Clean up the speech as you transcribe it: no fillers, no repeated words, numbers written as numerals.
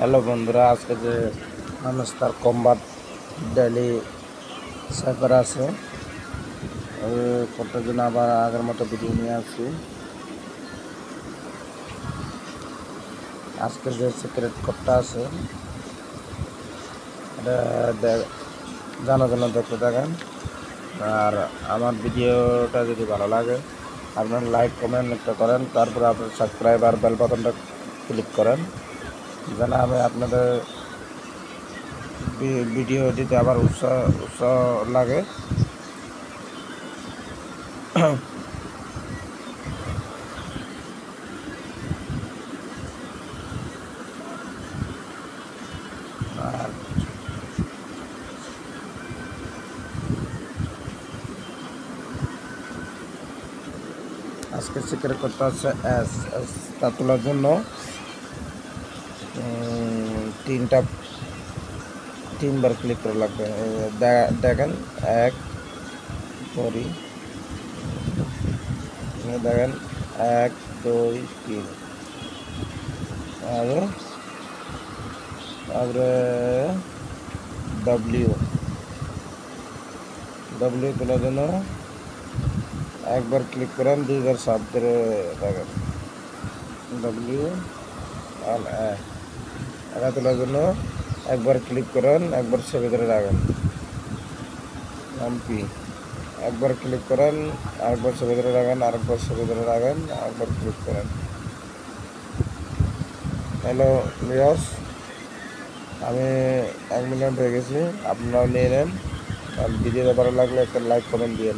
Hello বন্ধুরা, আজকে যে হামস্টার কম্বাট ডেইলি সাইফার আছে ওই কোডটার জন্য আবার আগের মতো ভিডিও নিয়ে আসছি। আজকের যে সিক্রেট কোডটা আছে এটা জানার জন্য দেখতে থাকেন। আর আমার ভিডিওটা যদি ভালো লাগে আপনার লাইক কমেন্ট একটা করেন, তারপরে আপনার সাবস্ক্রাইব আর বেল বাটনটা ক্লিক করেন যেন আমি আপনাদের ভিডিও দিতে আবার উৎসাহ লাগে। আর আজকে সিক্রেট করতে হচ্ছে তা তোলার জন্য তিনবার ক্লিক করা লাগবে। দেখেন এক করি, দেখেন 1 2 3 আর তারপরে ডব্লিউ তোলার জন্য একবার ক্লিক করেন, দুইবার চাপ ধরে দেখেন ডব্লিউ আর একা তোলার জন্য একবার ক্লিক করেন, একবার চেপে ধরে রাখেন এমপি, একবার ক্লিক করেন, আরেকবার চেপে ধরে রাখেন, আরেকবার চেপে ধরে রাখেন, আরেকবার ক্লিক করেন। হ্যালো ভিউয়ার্স, আমি 1 মিলিয়ন হয়ে গেছি, আপনারাও নিয়ে নেন। আর ভিডিওটা ভালো লাগলে একটা লাইক কমেন্ট দিয়েন।